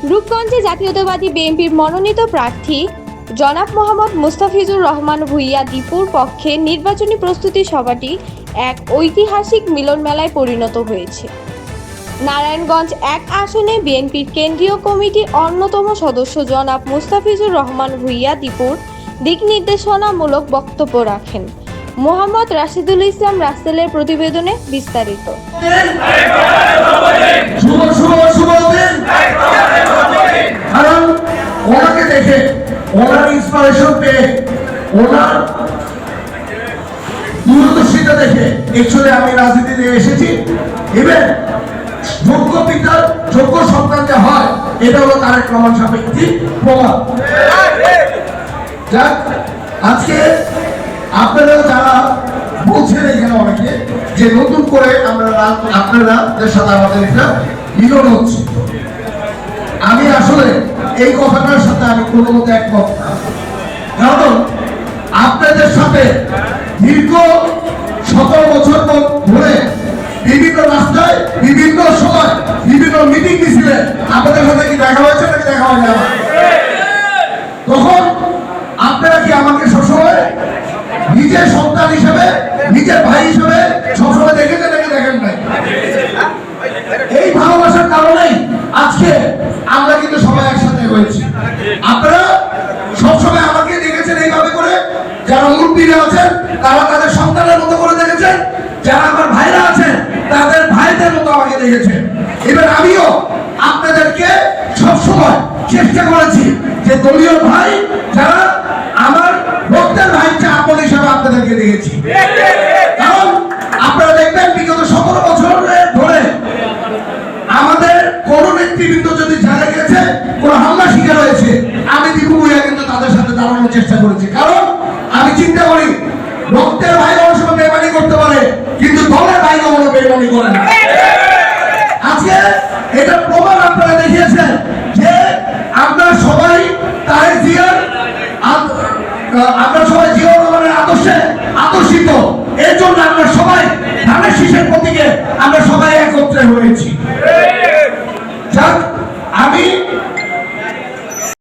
রূপগঞ্জে জাতীয়তাবাদী বিএনপির মনোনীত প্রার্থী জনাব মোহাম্মদ মুস্তাফিজুর রহমান ভূঁইয়া দীপুর পক্ষে নির্বাচনী প্রস্তুতি সভাটি এক ঐতিহাসিক মিলন মেলায় পরিণত হয়েছে। নারায়ণগঞ্জ ১ আসনে বিএনপির কেন্দ্রীয় কমিটির অন্যতম সদস্য জনাব মুস্তাফিজুর রহমান ভূঁইয়া দীপুর দিক নির্দেশনামূলক বক্তব্য রাখেন। মোহাম্মদ রাশিদুল ইসলাম রাসেলের প্রতিবেদনে বিস্তারিত। কারণ ওনাকে দেখে, ওনার ইন্সপিরেশন পেয়ে, ওনার দূরদর্শিতা দেখে অ্যাকচুয়ালি আমি রাজনীতিতে এসেছি। ইভেন যোগ্য পিতার যোগ্য সন্তান যে হয়, এটা হলো তারেক রহমান সাপেক্ষিক প্রমাণ। যাক, আজকে আপনারা যারা বলছেন এখানে অনেকে যে নতুন করে আপনাদের সাথে আমাদের একটা মিলন হচ্ছে, আমি আসলে এই কথাটার সাথে আমি কোনো মতে একমত না। কারণ আপনাদের সাথে দীর্ঘ 17 বছর ধরে বিভিন্ন রাস্তায় বিভিন্ন সময় বিভিন্ন মিটিং দিয়েছিলেন, আপনাদের সাথে কি দেখা হয়েছে নাকি দেখা হয়নি? আমার তখন আপনারা কি আমাকে সবসময় নিজের সন্তান হিসেবে, নিজের ভাই হিসেবে সবসময় দেখেছেন নাকি দেখেন নাই? এই ভালোবাসার কারণেই আজকে আমরা কিন্তু সবাই একসাথে হয়েছি। আপনারা সবসময় আমাকে দেখেছেন এইভাবে করে, যারা মুরব্বীরা আছেন তারা তাদের সন্তানের মতো করে দেখেছেন, যারা আমার ভাইরা আছেন তাদের ভাইদের মতো আমাকে দেখেছেন। এবার আমিও আপনাদেরকে সবসময় চেষ্টা করেছি যে দলীয় ভাই যারা আমার রক্তের ভাই আপন হিসাবে আপনাদেরকে দেখেছি। কারণ আপনারা দেখবেন বিগত 17 বছর ধরে আমাদের কোন নেতৃবৃন্দ যদি জায়গা গেছে, কোন হামলা শিকার হয়েছে, আমি দীপু ভূঁইয়া কিন্তু তাদের সাথে দাঁড়ানোর চেষ্টা করেছি। কারণ আমি চিন্তা করি রক্তের ভাই অনেক সময় বেমানি করতে পারে, কিন্তু দলের ভাই কখনো বেমানি করে না। আজকে এটা প্রমাণ আপনারা দেখিয়েছেন যে আমরা সবাই তারেক জিয়ার, আমরা সবাই জিয়াউর রহমানের আদর্শে আদর্শিত। এর জন্য আমরা সবাই ধানের শীষের প্রতীকে আমরা সবাই একত্রে হয়েছি। যাক,